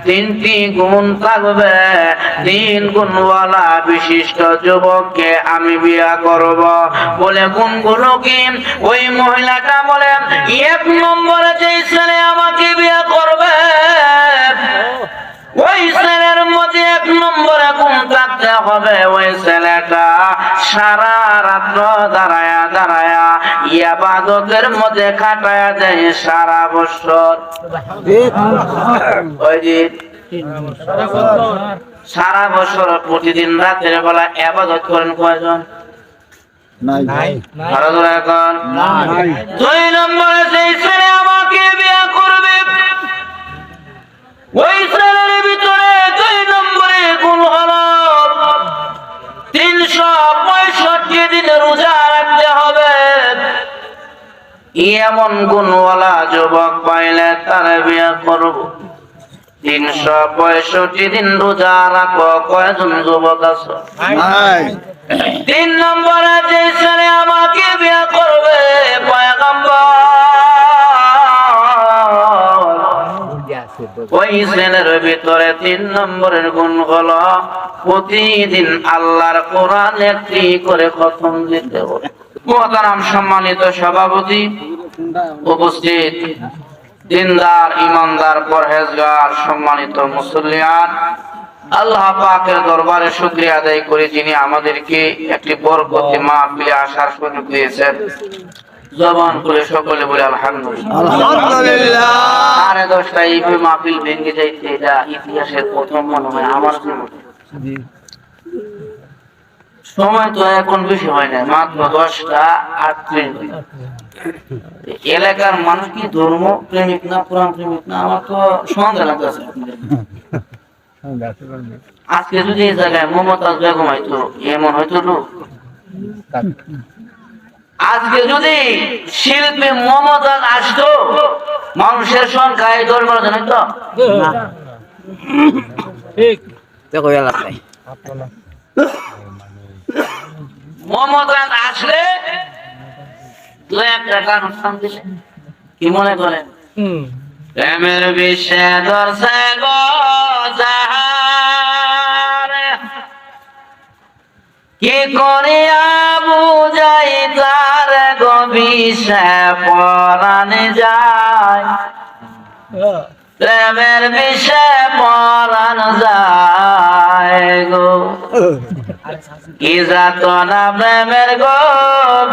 তিনটি গুণ থাকবে, 3 গুণওয়ালা বিশিষ্ট যুবককে আমি বিয়া করব। বলে গুণগুলো কি? ওই মহিলাটা বলে, 1 নম্বরে যে ছেলে আমাকে বিয়া করবে ওই ছেলের মধ্যে 1 নম্বরে গুণ থাকতে হবে, ওই ছেলেটা সারা রাত দাঁড়ায়া দাঁড়ায়া ইবাদতের মধ্যে কাটায়া দেয় সারা বছর। ওই যে সারা বছর প্রতিদিন রাতের বেলা ইবাদত করেন কয়জন? নাই। 2 নম্বরে সেই ছেলে আমাকে বিয়ে করবে ওই ছেলের ভিতরে 2 নম্বরে গুণ হলো 365 দিন রোজা রাখতে হবে। এমন গুণওয়ালা যুবক পাইলে তার বিয়ে করব। 365 দিন রোজা রাখো, কয়জন যুবক আছে? 3 নম্বরে যে ছেলে আমাকে বিয়ে করবে পয়গম্বর ওই ছেলের ভিতরে 3 নম্বরের গুণ হলো প্রতিদিন আল্লাহর কোরআন একটি করে খতম দিতে হবে। মোহতারাম সম্মানিত সভাপতি, উপস্থিত দিনদার, ইমানদার, পরহেজগার, সম্মানিত মুসল্লিয়ান, আল্লাহ পাকের দরবারে শুকরিয়া আদায় করে যিনি আমাদেরকে একটি বরকতি মাহফিলে আসার সুযোগ দিয়েছেন। জবান করে সকলে বলে আলহামদুলিল্লাহ। 10:30 এই মাহফিল ভেঙে যাইতে এটা ইতিহাসের প্রথম মনে হয় আমার জীবনে। সময় তো এখন বেশি হয় না, মাত্র 10:38। এলাকার মানুষ কি ধর্ম প্রেমিক না কোরআন প্রেমিক না আমার তো সন্দেহ লাগতেছে। আজকে যদি এই জায়গায় মমতাজ বেগম হয়তো এমন হয়তো লোক, আজকে যদি শিল্পী মমতাজ আসতো মানুষের সংখ্যা এই দরবার জানেন তো ঠিক দেখো এলাকায় মমতাজ আসলে 2-1 টাকা অনুষ্ঠান দিলে কি মনে করেন? প্রেমের বিষে দর্শে গো যাহারে কি করিয়া বুঝাই তার গো বিষে পরাণে যায়, প্রেমের বিষে পরাণ যায় গো কি যাতনা প্রেমের গো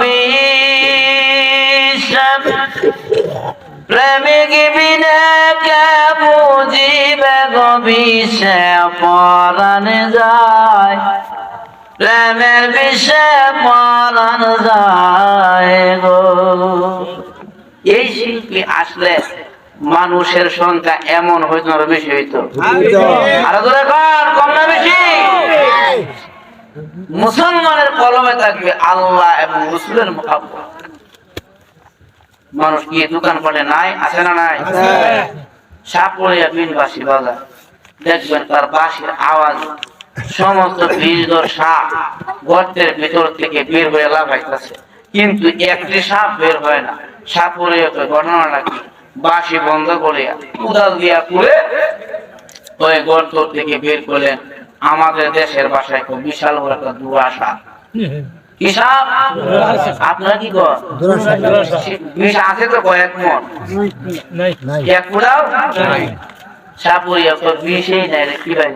বিষ, প্রেমিক বিনে কে বুঝিবে গো বিষে পরাণে যায়, প্রেমের বিষে পরাণ যায় গো। এই শিল্পী আসলে মানুষের সংখ্যা এমন হইতো আরো বেশি হইতো। আরো ধরে কম না বেশি? মুসলমানের কলমে থাকবে আল্লাহ এবং রাসূলের মুহাব্বত। মানুষ কি দোকান পাটে নাই? আছে না নাই? সাপুরিয়া বিনবাসী বাজার দেখবেন তার বাঁশির আওয়াজ সমস্ত বীজধর সাপ গর্তের ভিতর থেকে বের হয়ে লাফাইতেছে, কিন্তু একটি সাপ বের হয় না। সাপুরিয়া ঘটনা নাকি বাঁশি বন্ধ করিয়া উদাল দিয়া পুড়ে ওই গর্ত থেকে বের করলেন। আমাদের দেশের ভাষায় খুব বিশাল বড় একটা দুয়া সাপ। কি সাপ? আপনারা কি কর? বিষ আছে তো কয়েক মন, এক ফুটাও সাপুরিয়া তো বিষেই নাই রে কি ভাই।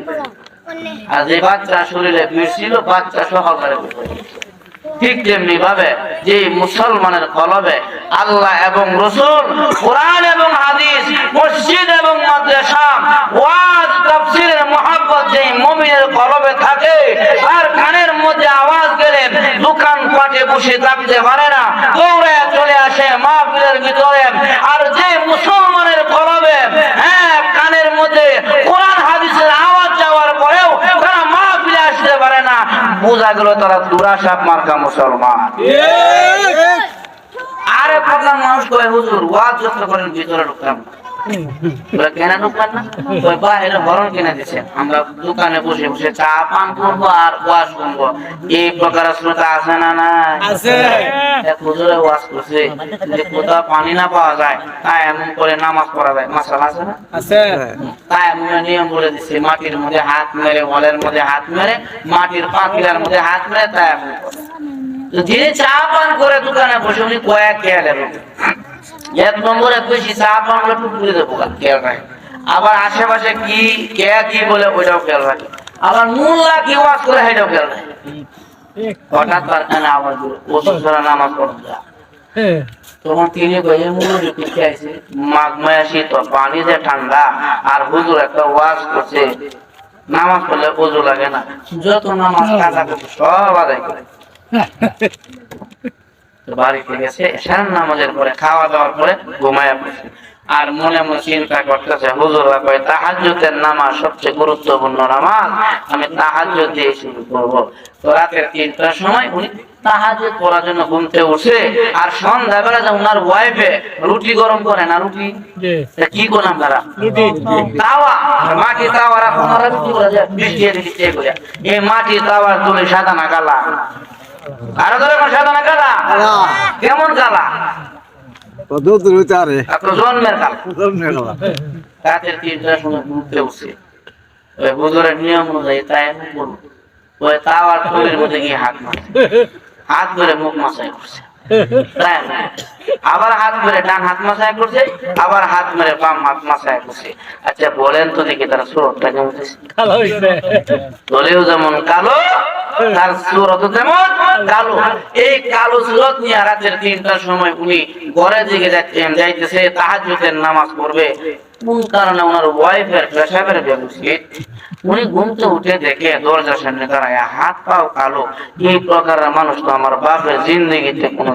আর যে বাচ্চা শরীরে বিষ ছিল বাচ্চা সহকারে। ঠিক তেমনি ভাবে যে মুসলমানের কলবে আল্লাহ এবং রাসূল, কোরআন এবং হাদিস, মসজিদ এবং মাদ্রাসা, ওয়াজ তাফসীরের মুহাব্বত যেই মুমিনের কলবে থাকে আর কানের মধ্যে আওয়াজ গেলে দোকান পাটে বসে থাকতে পারে না, দৌড়ে চলে আসে মাহফিলের ভিতরে। আর যে মুসলমানের কলবে কানের মধ্যে কোরআন হাদিসের আওয়াজ যাওয়ার পরেও তারা মাহফিলে আসতে পারে না, বোঝা গেল তারা দুরাসাপ মার্কা মুসলমান। আরে পাগলা মানুষ কয় হুজুর ওয়াজ যত করেন ভিতরে ঢুকতাম, কেনা ঢুকবেন না? ওই বাইরে হরণ কিনে দিচ্ছেন, আমরা দোকানে বসে বসে চা পান করবো আর ওয়াজ শুনবো, এই প্রকার শ্রোতা আছে না? নাই আছে। হুজুরে ওয়াজ করছে যে কোথাও পানি না পাওয়া যায় তাই এমন করে নামাজ পড়া যায়, মাসালা আছে না? আছে। তাই আমি নিয়ম বলে দিচ্ছি, মাটির মধ্যে হাত মেরে, হলের মধ্যে হাত মেরে, মাটির পাখিলার মধ্যে হাত মেরে, তাই এমন করে। যিনি চা পান করে দোকানে বসে উনি কয়েক খেয়াল এক নম্বরে বেশি চা পান করে টুকুরে দেবো খেয়াল রাখে, আবার আশেপাশে কি কে কি বলে ওইটাও খেয়াল রাখে, আবার মোল্লা কি ওয়াজ করে সেটাও খেয়াল রাখে। হঠাৎ তার কানে আওয়াজ দিল, ওষুধ ছাড়া নামাজ পড়তে যা। তখন তিনি কয়ে মুরুবি পিছিয়ে আইছে, মাঘ মায়া শীত, পানি যে ঠান্ডা, আর হুজুর একটা ওয়াজ করছে, নামাজ পড়লে ওযু লাগে না, যত নামাজ কাজা করছে সব আদায় করে। বাড়িতে গেছে, এশার নামাজের পরে খাওয়া দাওয়ার পরে ঘুমায়া পড়ছে, আর মনে মনে চিন্তা করতেছে, হুজুররা কয় তাহাজ্জুদের নামাজ সবচেয়ে গুরুত্বপূর্ণ নামাজ, আমি তাহাজ্জুদ দিয়ে শুরু করবো। তো রাতের 3টার সময় উনি তাহাজ্জুদ পড়ার জন্য ঘুমতে উঠছে, আর সন্ধ্যাবেলা যে ওনার ওয়াইফে রুটি গরম করে না, রুটি কি করলাম তারা রুটি তাওয়া, মাটি তাওয়া আপনারা রুটি করে যায় বৃষ্টি দিচ্ছে করে, এই মাটি তাওয়ার তুলে সাদা না কালা, আরো ধরে সাদা না কালা, কেমন কালা? জন্মের কালা। রাতের 3টার সময় ঘুমতে উঠছে, ওই হুজুরের নিয়ম অনুযায়ী তাই বলবো, ওই তাওয়ার তুলের মধ্যে গিয়ে হাত মারছে, হাত ধরে মুখ মাসাই করছে, আবার হাত ধরে ডান হাত মাসাই করছে, আবার হাত মেরে বাম হাত মাসাই করছে। আচ্ছা বলেন তো দেখি তারা সুরতটা কেমন দলেও যেমন কালো, তার সুরত যেমন কালো। এই কালো সুরত নিয়ে রাতের 3টার সময় উনি ঘরের দিকে যাইতেছে, তাহাজ্জুদের নামাজ পড়বে। কোন কারণে ওনার ওয়াইফের পেশাবের ব্যবস্থা, উনি ঘুমতে উঠে দেখে দরজার সামনে দাঁড়ায়, হাত পাও কালো। এই প্রকারের মানুষ তো আমার বাপের জিন্দগিতে কোনো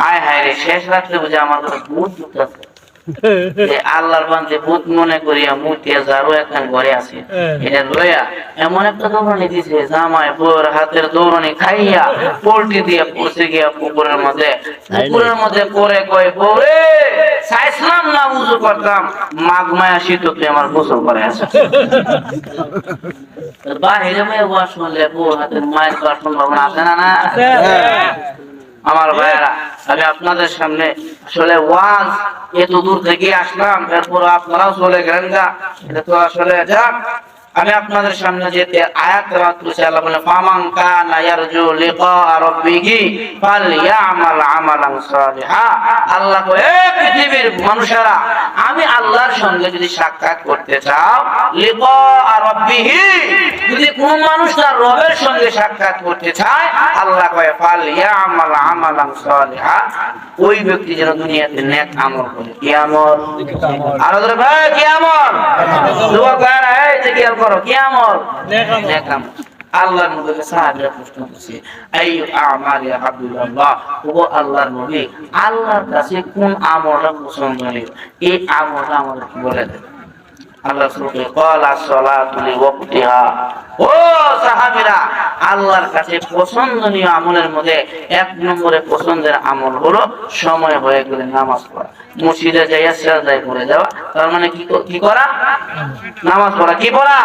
হায় হায় রে, শেষ রাত্রে বুঝে আমার কাছে ভূত ঢুকতেছে, আল্লাহর বান্দে ভূত মনে করিয়া মুটিয়া যারও একখান ঘরে আছে, এটা লইয়া এমন একটা দৌড়ানি দিছে, জামাই বউর হাতের দৌড়ানি খাইয়া পোল্টি দিয়ে পড়ছে গিয়া পুকুরের মধ্যে। পুকুরের মধ্যে পরে কয়, বউরে চাইছিলাম না উজু করতাম, মাঘ মায়া শীত তুই আমার গোসল করে আছে। বাহিরে মেয়ে ওয়াজ শুনলে বউর হাতের মায়ের করার সম্ভাবনা আছে না? না আমার ভাইয়েরা, আমি আপনাদের সামনে আসলে ওয়াজ এত দূর থেকে আসলাম, এরপর আপনারাও চলে গেলেন, যা এটা তো আসলে যাক। আমি আপনাদের সামনে যে আয়াত তেলাওয়াত করেছি, আল্লাহ বলেন ফামান কানা ইয়ারজু লিকা রাব্বিহি ফালইয়ামাল আমালান সালিহা। আল্লাহ কয়, হে পৃথিবীর মানুষেরা, আমি আল্লাহর সঙ্গে যদি সাক্ষাৎ করতে চাও, লিকা রাব্বিহি, যদি কোন মানুষ তার রবের সঙ্গে সাক্ষাৎ করতে চায়, আল্লাহ কয় ফালইয়ামাল আমালান সালিহা, ওই ব্যক্তি যেন দুনিয়াতে নেক আমল করে। কি আমল? আর ওদের ভাই কি আমল? দোয়া করে, এই যে কি করো, কি আমল? নেক আমল। আল্লাহর নবীকে সাহাবীরা প্রশ্ন করছে, আইয়ু আমালি আব্দুল্লাহ, ও আল্লাহর নবী, আল্লাহর কাছে কোন আমলটা পছন্দনীয়, এই আমলটা আমাদের কি বলে দেন? আল্লাহ সুবহানাহু ক্বালা সালাতু লিওয়াক্তিহা। ও সাহাবীরা, আল্লাহর কাছে পছন্দনীয় আমলের মধ্যে 1 নম্বরে পছন্দের আমল হলো সময় হয়ে গেলে নামাজ পড়া, মসজিদে যাইয়া সিজদায় পড়ে যাওয়া। তার মানে কি করা? নামাজ পড়া। কি পড়া?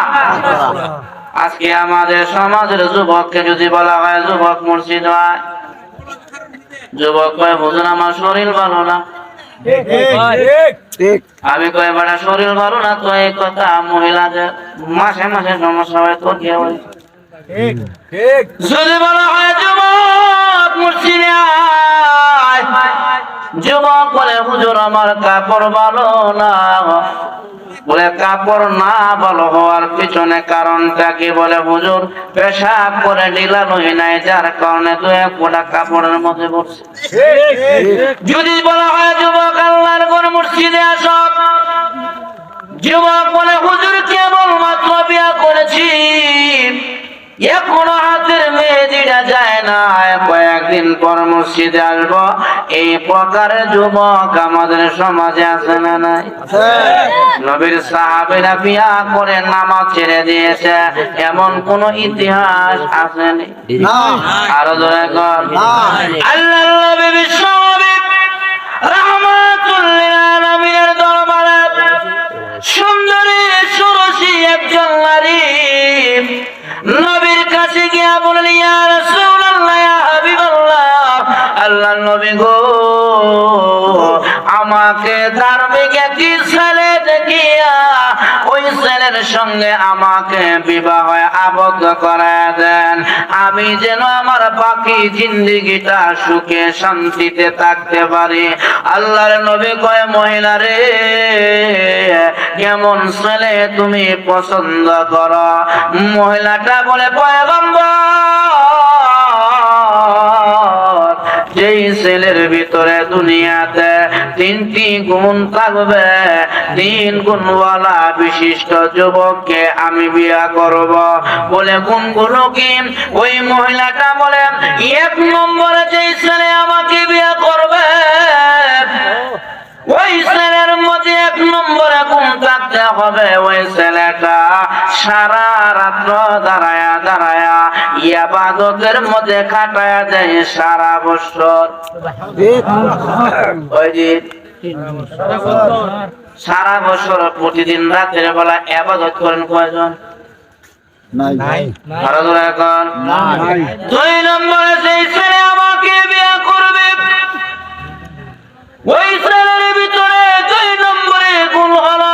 আজকে আমাদের সমাজের যুবককে যদি বলা হয়, যুবক মসজিদ হয়, যুবক কয় হুজুর আমার শরীর ভালো না, আমি কয় বড় শরীর ভালো না, তো এই কথা মহিলাদের মাসে মাসে সমস্যা হয়, তোর কি হয়? যদি বলা হয় যুবক মসজিদে আয়, যুবক বলে হুজুর আমার কাপড় ভালো না, বলে কাপড় না ভালো হওয়ার পিছনে কারণটা কি? বলে হুজুর পেশাব করে ঢিলা লই নাই, যার কারণে 2 ফোঁটা কাপড়ের মধ্যে পড়ছে। যদি বলা হয় যুবক আল্লাহর ঘর মসজিদে আসো, যুবক বলে হুজুর কেবল মাত্র বিয়া করেছি, এখনো হাতের মেহেদিটা যায় না, কয়েকদিন পর মসজিদে আসবো, এই প্রকারের যুবক আমাদের সমাজে আছে না নাই? নবীর সাহাবীরা বিয়া করে নামাজ ছেড়ে দিয়েছে, এমন কোন ইতিহাস আসেনি। আরো জোরে কর, আল্লাহর নবী বিশ্বনবী রাহমাতুল লিল আলামিনের একজন নারী নবীর কাছে গিয়া বললেন, ইয়া রাসূলুল্লাহ, ইয়া হাবিবাল্লাহ, আল্লাহর নবী গো, আমাকে ধার্মিক একটি ছেলে দেখিয়া ওই ছেলের সঙ্গে আমাকে বিবাহে আবদ্ধ করায় দেন, আমি যেন আমার বাকি জিন্দেগিটা সুখে শান্তিতে থাকতে পারি। আল্লাহর নবী কয়, মহিলা রে, কেমন ছেলে তুমি পছন্দ করো? মহিলাটা বলে, পয়গম্বর, যেই ছেলের ভিতরে দুনিয়াতে 3টি গুণ থাকবে, 3 গুণওয়ালা বিশিষ্ট যুবককে আমি বিয়া করব। বলে, গুণগুলো কি? ওই মহিলাটা বলে, 1 নম্বরে যেই ছেলে আমাকে বিয়া করবে, ওই ছেলের মধ্যে 1 নম্বরে গুণ থাকতে হবে, ওই ছেলেটা সারা রাত্র দাঁড়ায়া দাঁড়ায়া ইবাদতের মধ্যে কাটায়া যায় সারা বছর। সারা বছর প্রতিদিন রাতের বেলা ইবাদত করেন কয়জন? নাই। 2 নম্বরে যেই ছেলে আমাকে বিয়ে করবে, ওই ছেলের ভিতরে 2 নম্বরে গুণ হলো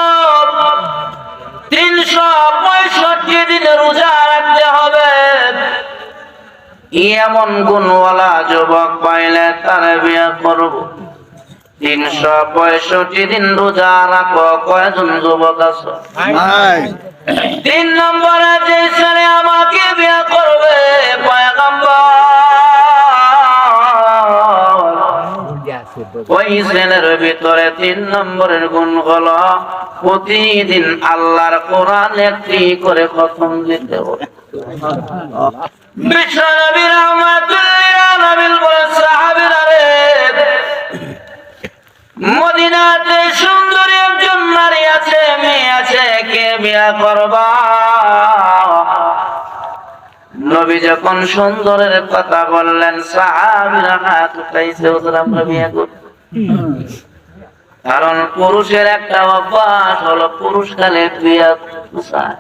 365 দিন রোজা রাখতে হবে। এমন গুণওয়ালা যুবক পাইলে তার বিয়ে করব। 365 দিন রোজা রাখো, কয়জন যুবক আছে? 3 নম্বরে যে ছেলে আমাকে বিয়ে করবে, পয়গম্বর, ওই ছেলের ভিতরে 3 নম্বরের গুণ হলো প্রতিদিন আল্লাহর কোরআন একটি করে খতম দিতে হবে। বিশ্ব নবী রাহমাতুল লিল আলামিন বলেন, সাহাবীরা রে, মদিনাতে সুন্দরী একজন নারী আছে, মেয়ে আছে, কে বিয়ে করবা? নবী যখন সুন্দরের কথা বললেন, সাহাবীরা হাত উঠাইছে, ওদের আমরা বিয়ে করব। কারণ পুরুষের একটা অভ্যাস হলো পুরুষকালে বিয়ে চায়,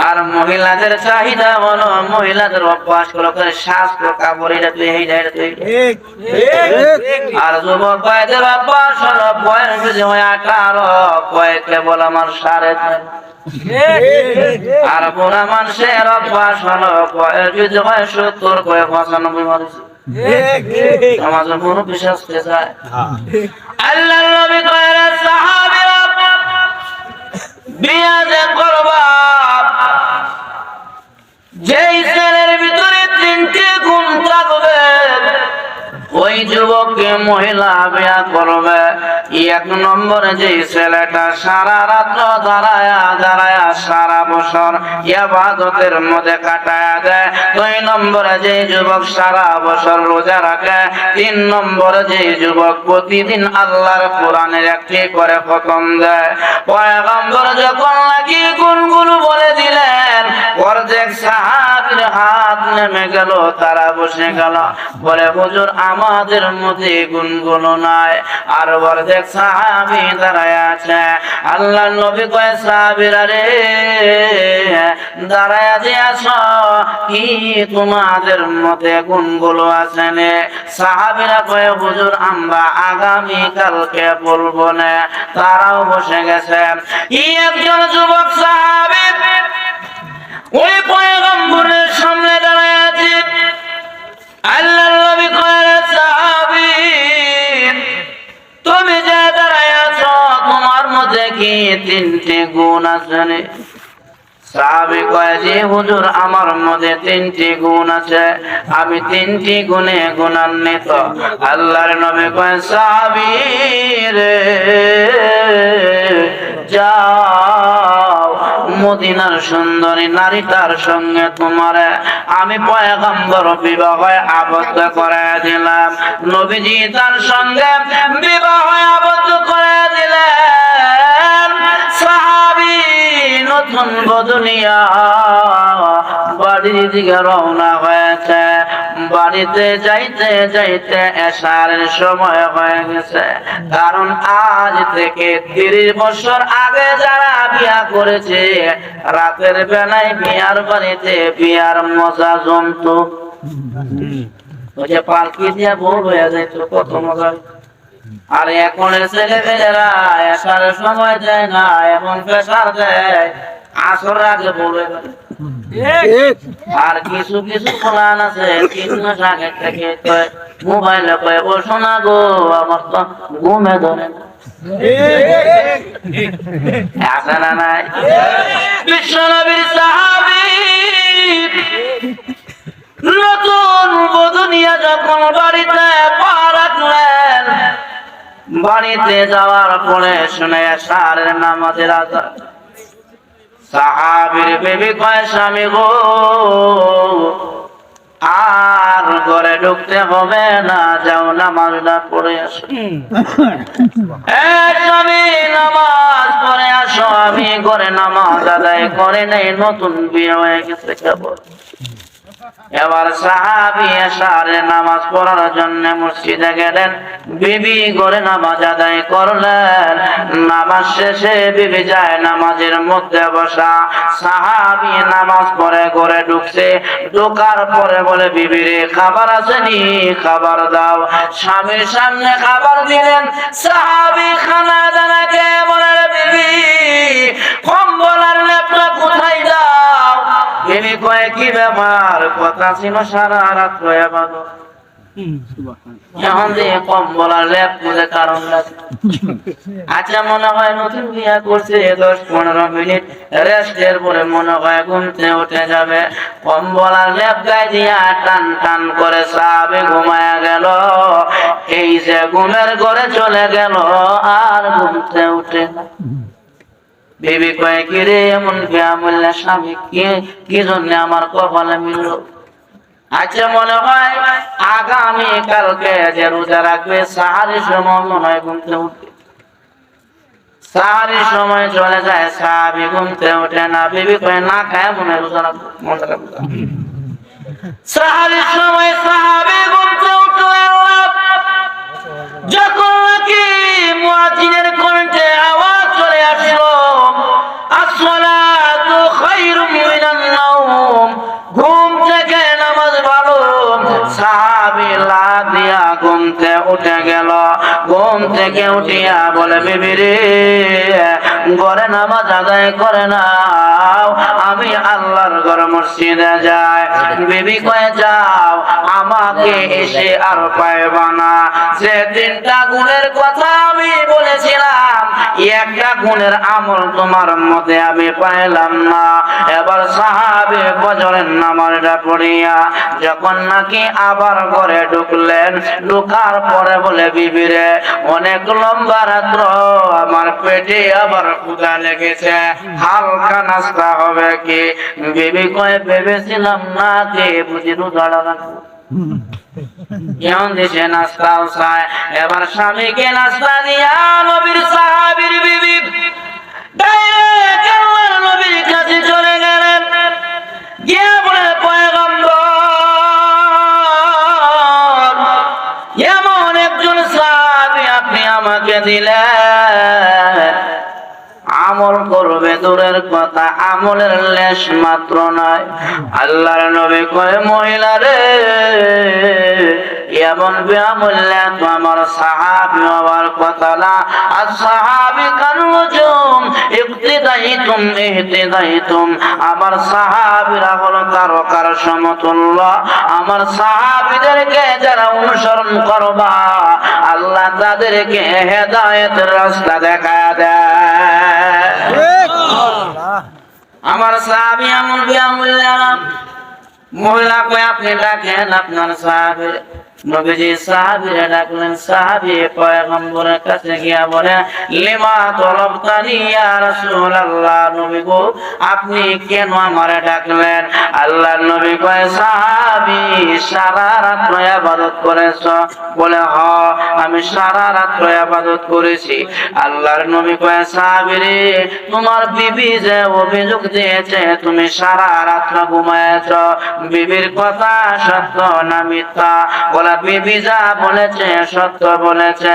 আর মহিলাদের চাহিদা হলো, মহিলাদের অভ্যাস হলো শাস্ত্র কাপড়, এটা তুই এই যায়, আর যুবক ভাইদের অভ্যাস হলো বয়স যদি হয় 18, কয়েকে বল আমার 3.5, আর বুড়া মানুষের অভ্যাস হলো বয়স যদি হয় 70, কয়েক 95 মানুষ আমাদের বড় বিশ্বাস যায়। আল্লাহর নবী কয়, সাহাবীরা বিয়া যে করবা, যেই ছেলের ভিতরে 3টি গুণ থাকবে, ওই যুবককে মহিলা বিয়া করবে। 1 নম্বরে যেই ছেলেটা সারা রাত্র দাঁড়ায়া দাঁড়ায়া সারা বছর ইবাদতের মধ্যে কাটায়া দেয়, 2 নম্বরে যেই যুবক সারা বছর রোজা রাখে, 3 নম্বরে যেই যুবক প্রতিদিন আল্লাহর কোরআনের একটি করে খতম দেয়। পয়গম্বর যখন নাকি গুণগুলো বলে দিলেন, অর্ধেক সাহাবীর হাত নেমে গেল, তারা বসে গেল, বলে, হুজুর আমাদের মধ্যে গুণগুলো নাই। আর অর্ধেক সাহাবী দাঁড়ায় আছে। আল্লাহর নবী কয়, সাহাবীরা রে, দাঁড়ায় যে আছো, কি তোমাদের মধ্যে গুণগুলো আছে নে? সাহাবীরা কয়, হুজুর আমরা আগামী কালকে বলবো না। তারাও বসে গেছে। একজন যুবক সাহাবী ওই পয়গম্বরের সামনে দাঁড়ায় আছে। আল্লাহর নবী কয়, সাহাবী তুমি যে দাঁড়ায় আছো, তোমার মধ্যে কি 3টি গুণ আছে? সাহাবী কয়, যে হুজুর আমার মধ্যে 3টি গুণ আছে, আমি 3টি গুণে গুণান্বিত। আল্লাহর নবী কয়, সাহাবী রে, যাও মদিনার সুন্দরী নারীটার সঙ্গে তোমার আমি পয়গম্বর বিবাহে আবদ্ধ করে দিলাম। নবীজি তার সঙ্গে বিবাহে আবদ্ধ করে দিলেন। সাহাবী নতুন বদনিয়া বাড়ির দিকে রওনা হয়েছে। বাড়িতে যাইতে যাইতে এশারের সময় হয়ে গেছে। কারণ আজ থেকে 30 বছর আগে যারা বিয়া করেছে, রাতের বেলায় বিয়ার বাড়িতে বিয়ার মজা জমতো। ওই যে পালকি দিয়ে বউ হয়ে যাইতো, কত মজা। আর এখন ছেলেমেয়েরা এশারের সময় দেয় না, এখন পেশার দেয় আসর আগে বলে। আর কিছু কিছু প্ল্যান আছে 3 মাস আগে থেকে মোবাইলে কয়ে ও শোনা গো আমার তো ঘুমে ধরে না। আছে না নাই? বিশ্বনবীর সাহাবী নতুন বধূ নিয়ে যখন বাড়িতে পা রাখলেন, বাড়িতে যাওয়ার পরে শুনে এশারের নামাজের আযান। সাহাবীর বিবি কয় স্বামী গো আর ঘরে ঢুকতে হবে না, যাও নামাজটা পড়ে আসো। স্বামী নামাজ পড়ে আসো। আমি ঘরে নামাজ আদায় করে নেই, নতুন বিয়ে হয়ে গেছে কেবল। এবার সাহাবী এশারের নামাজ পড়ার জন্য মসজিদে গেলেন, বিবি ঘরে নামাজ আদায় করলেন। নামাজ শেষে বিবি যায় নামাজের মধ্যে বসা। সাহাবী নামাজ পড়ে ঘরে ঢুকছে, ঢোকার পরে বলে বিবি রে খাবার আসেনি, খাবার দাও। স্বামীর সামনে খাবার দিলেন। সাহাবী খানা দানাকে বলে বিবি কম্বল আর লেপটা কোথায় দাও? বিবি কয় কি ব্যাপার, কথা ছিল সারা রাত রয়ে বাঁধো, এখন দিয়ে কম্বল আর লেপ বলে কারণ লাগে। আচ্ছা মনে হয় নতুন বিয়ে করছে, 10-15 মিনিট রেস্টের পরে মনে হয় ঘুমতে উঠে যাবে। কম্বল আর লেপ গায়ে দিয়া টান টান করে সাহাবী ঘুমায়া গেল। এই যে ঘুমের ঘরে চলে গেল, আর ঘুমতে উঠে না। বিবি কয়ে কি রে এমন বিয়া বললে স্বামী কি জন্য আমার কপালে মিলল? আচ্ছা মনে হয় আগামী কালকে যে রোজা রাখবে সাহারির সময় মনে হয় ঘুমতে উঠবে। সাহারির সময় চলে যায়, সাহাবী ঘুমতে ওঠে না। বিবি কয়ে না খায় মনে রোজা রাখবো, মনে রাখবো। সাহারির সময় সাহাবী ঘুমতে উঠলো। যখন নাকি মুয়াজ্জিনের কণ্ঠে আওয়াজ চলে আসলো, আসসালাতু খায়রুম মিনান নাওম, ঘুম থেকে নামাজ ভালো। সাহাবী লাফ দিয়া ঘুমতে উঠে গেল। ঘুম থেকে উঠিয়া বলে বিবি রে ঘরে নামাজ আদায় করে নাও, আমি আল্লাহর ঘর মসজিদে যাই। বিবি কয়ে যাও, আমাকে এসে আর পাইবা না। যে 3টা গুণের কথা আমি বলেছিলাম, একটা গুণের আমল তোমার মধ্যে আমি পাইলাম না। এবার সাহাবী ফজরের নামাজটা পড়িয়া যখন নাকি আবার ঘরে ঢুকলেন, ঢুকার পরে বলে বিবি রে অনেক লম্বা রাত্র, আমার পেটে আবার ক্ষুধা লেগেছে, হালকা নাস্তা হবে কি? বিবি কয়ে ভেবেছিলাম না কে বুঝি রোজা রাখবো, কেমন দেশে নাস্তাও চায়। এবার স্বামীকে নাস্তা দিয়া নবীর সাহাবীর বিবি ডাইরেক্ট আল্লাহর নবীর কাছে চলে গেলেন। গিয়ে বলে পয়গম্বর এমন একজন সাহাবী আপনি আমাকে দিলেন, আমল করবে দূরের কথা, আমলের লেশ মাত্র নয়। আল্লাহর নবী কয় মহিলা রে এমন বিয়ামুল্লা তো আমার সাহাবী হওয়ার কথা না। আর সাহাবী কানুজুম ইক্তিদাইতুম ইহতিদাইতুম, আমার সাহাবীরা হলো তারকার সমতুল্য। আমার সাহাবীদেরকে যারা অনুসরণ করবা, আল্লাহ তাদেরকে হেদায়েতের রাস্তা দেখায় দেয়। আমার সাহাবী এমন বিয়ামুল্লা। মহিলা কয় আপনি ডাকেন আপনার সাহাবী। নবীজি সাহাবীরা ডাকলেন, সাহাবী পয়গম্বরের কাছে গিয়া বলে, লিমা তলবতানি ইয়া রাসূলুল্লাহ, নবী গো আপনি কেন আমারে ডাকলেন? আল্লাহর নবী কয়, সাহাবী সারা রাত ইবাদত করেছো? বলে হ, আমি সারা রাত ইবাদত করেছি। আল্লাহর নবী কয়, সাহাবী রে, তোমার বিবি যে অভিযোগ দিয়েছে তুমি সারা রাত ঘুমায়েছো, বিবির কথা সত্য না মিথ্যা? বলে বিবি যা বলেছে সত্য বলেছে।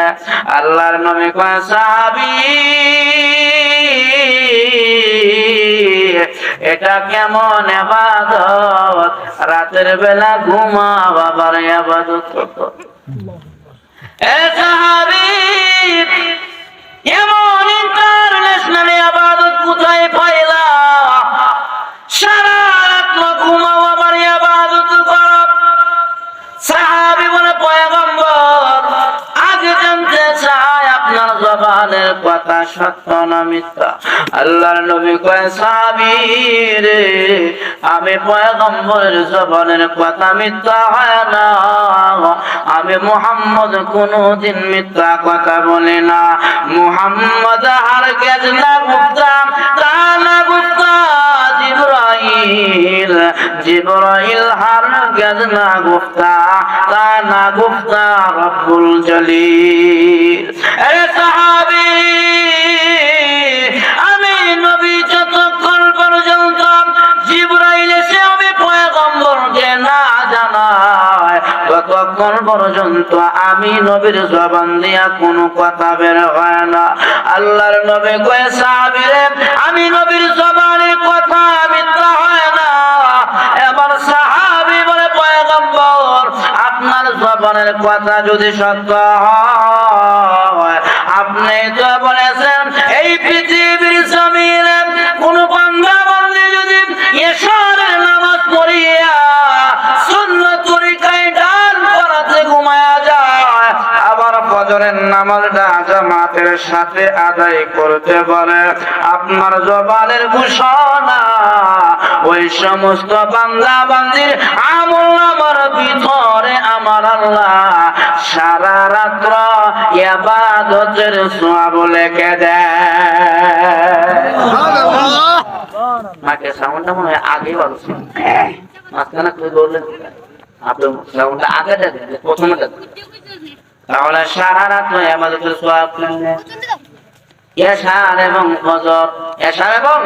আল্লাহর নবী কয়, সাহাবী এটা কেমন ইবাদত? রাতের বেলা ঘুমাও আবার ইবাদত করো। এ সাহাবী, এমন ইন্টারন্যাশনাল ইবাদত কোথায় পাইলা? সারা রাত ঘুমাও আবার ইবাদত করো। সাহাবী বলে, পয়গম্বর আগে জানতে চাই আপনার জবানের কথা সত্য না মিথ্যা? আল্লাহর নবী কয়, সাহাবী রে, আমি পয়গম্বরের জবানের কথা মিথ্যা হয় না, আমি মুহাম্মদ কোনদিন মিথ্যা কথা বলি না। মুহাম্মদ হারগিজ না গুপ্তা, তা না গুপ্তা জিবরাইল, জিবরাইল হারগিজ না গুপ্তা, তা না গুপ্তা রব্বুল জলিল। আরে সাহাবী, আমি নবী যতক্ষণ পর্যন্ত জিবরাইল এসে আমি পয়গম্বরকে না জানায় ততক্ষণ পর্যন্ত আমি নবীর জবান দিয়া কোনো কথা বের হয় না। আল্লাহর নবী কয়, সাহাবী রে, আমি নবীর জবানের কথা মিথ্যা হয় না। এবার সাহাবী বলে, পয়গম্বর আপনার জবানের কথা যদি সত্য হয়, আপনি তো বলেছেন এই পৃথিবীর জমিনে কোন বান্দা বান্দী যদি এশারের নামাজ পড়িয়া সুন্নাত তরিকায় ডান করাতে ঘুমায়া যায়, আবার ফজরের নামাজটা জামাতের সাথে আদায় করতে পারে, আপনার জবানের ঘোষণা ওই সমস্ত বান্দা বান্দির আমলনামার ভিতরে আমার আল্লাহ সারা রাত্র ইবাদতের সওয়াব লিখে দেয়। মাকে সাউন্ডটা মনে হয় আগেই বলছি, মাঝখানে কই বললেন আপনি সাউন্ডটা আগে দেখেন, প্রথমে দেখেন, তাহলে সারা রাত্র ইবাদতের সওয়াব এশার এবং ফজর, এশার এবং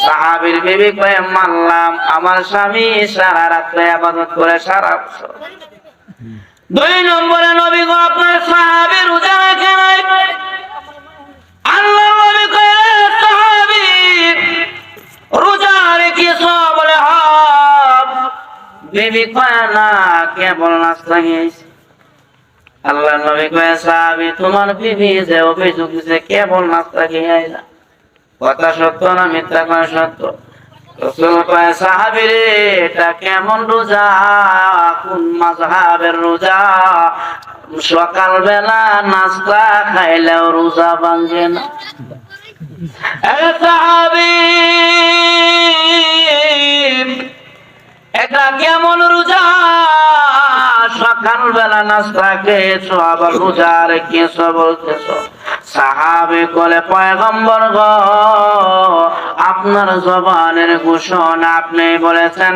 সাহাবীর বিবি কয়, মানলাম আমার স্বামী সারা রাত্রে ইবাদত করে সারা বছর। দুই নম্বরে নবী গো আপনার সাহাবী রোজা রাখে নাই। আল্লাহর নবী কয়, সাহাবী রোজা রেখেছো? বলে হ্যাঁ। বিবি কয়, না, কেবল নাস্তা খেয়েছি। আল্লাহর নবী কয়, সাহাবী তোমার বিবি যে অভিযোগ দিছে কেবল নাস্তা খেয়ে আইলা, কথা সত্য না মিথ্যা? কয় সত্য। রাসূল কয়, সাহাবী রে, এটা কেমন রোজা? কোন মাযহাবের রোজা? সকাল বেলা নাস্তা খাইলেও রোজা ভাঙে না। এ সাহাবী, এটা কেমন রোজা? সকাল বেলা নাস্তা খেয়েছো আবার রোজা রেখেছো বলতেছো? সাহাবী বলে, পয়গম্বর গো আপনার জবানের ঘোষণা আপনি বলেছেন,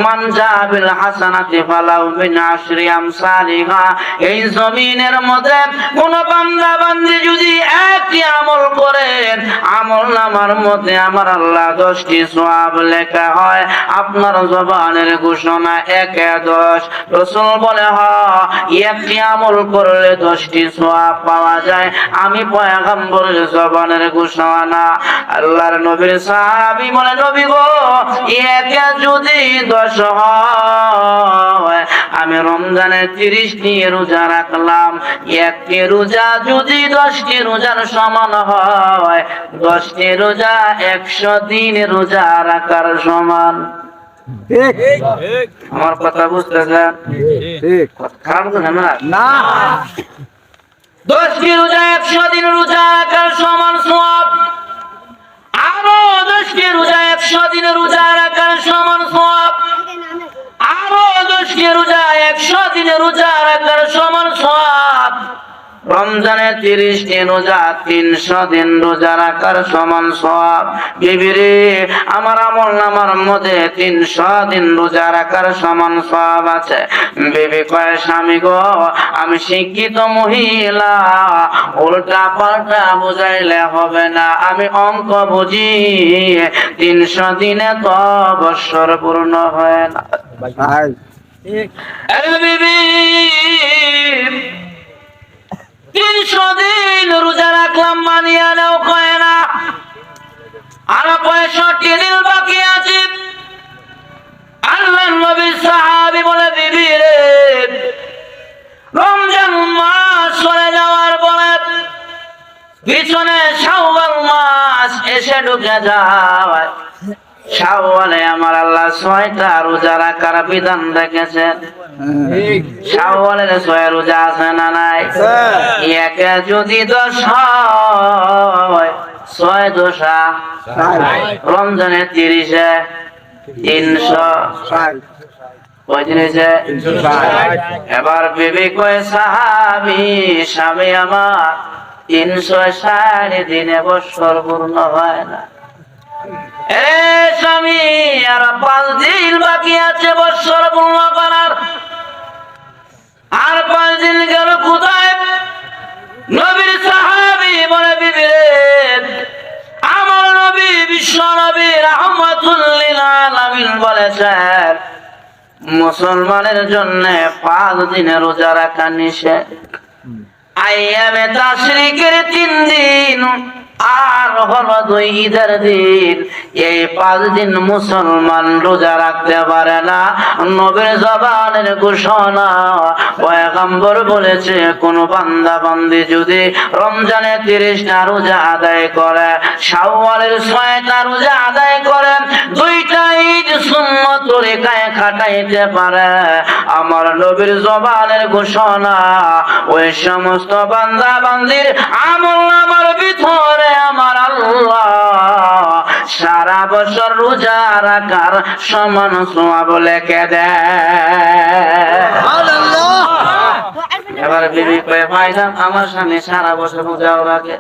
মান জাবিল হাসানাতি ফালাউ বিন আশরি আমসালিহা। এই জমিনের মধ্যে কোন বান্দা বান্দি যদি একটি আমল করে, আমলনামার মধ্যে আমার আল্লাহ 10টি সওয়াব লেখা হয়। আপনার জবানের ঘোষণা 1-10। রাসূল বলে, হ্যাঁ, একটি আমল করলে 10টি সওয়াব পাওয়া যায়। আমি পয়গম্বরের জবানের ঘোষণা। আল্লাহর নবীর সাহাবী বলে, নবী গো একে যদি 10 হয়, আমি রমজানের 30টি রোজা রাখলাম, একটি রোজা যদি 10টি রোজার সমান হয়, 10টি রোজা 100 দিন রোজা রাখার সমান। আমার কথা বুঝতেছেন? খারাপ তো না। 10টি রোজা 100 দিন রোজা রাখার সমান সওয়াব। আরো 10টি রোজা 100 দিন রোজা রাখার সমান সওয়াব। আরো 10টি রোজা 100 দিনে রোজা রাখার সমান সওয়াব। রমজানে 30 দিন রোজা, 300 দিন রোজা রাখার সমান সওয়াব। বিবিরে, আমার আমলনামার মধ্যে 300 দিন রোজা রাখার সমান সওয়াব আছে। বিবি কয়, স্বামী গো, আমি শিক্ষিত মহিলা, উল্টা পাল্টা বুঝাইলে হবে না, আমি অঙ্ক বুঝি। 300 দিনে তো বৎসর পূর্ণ হয় না। আরে বিবি, 300 দিন রোজা রাখলাম, মানিয়া নাও কয় না, আর 65 দিন বাকি আছে। আল্লাহর নবীর সাহাবী বলে, বিবি রে, রমজান মাস চলে যাওয়ার পরে পিছনে শাওয়াল মাস এসে ঢুকে যায়। শাওয়ালে আমার আল্লাহ 6টা রোজা রাখার বিধান রেখেছেন। শাওয়ালের 6 রোজা আছে না নাই? একে যদি 10 হয়, 6 দোষা রমজানে 30-এ 360 কয় দিন হয়েছে? এবার বিবি কয়, সাহাবী স্বামী আমার 360 দিনে বৎসর পূর্ণ হয় না। এ স্বামী, আর 5 দিন বাকি আছে বৎসর পূর্ণ করার। আর 5 দিন গেল কোথায়? নবীর সাহাবী বলে, বিবি রে, আমার নবী বিশ্ব নবী রাহমাতুল লিল আলামিন বলেছেন, মুসলমানের জন্য 5 দিনে রোজা রাখা নিষেধ। আইয়ামে তাশরিকের 3 দিন আর হলো 2 ঈদের দিন, এই 5 দিন মুসলমান রোজা রাখতে পারে না। নবীর জবানের ঘোষণা, পয়গম্বর বলেছে, কোন বান্দা বান্দি যদি রমজানে 30টা রোজা আদায় করে, শাওয়ালের 6টা রোজা আদায় করে, 2টা ঈদ সুন্নত তরিকায় খাটাইতে পারে, আমার নবীর জবানের ঘোষণা, ওই সমস্ত বান্দা বান্দির আমলনামার ভিতরে আমার আল্লাহ সারা বছর রোজা রাখার সমান সওয়াব লিখে দেয়। এবার বিবি কয়, ভাইজান, আমার স্বামী সারা বছর রোজা রাখে,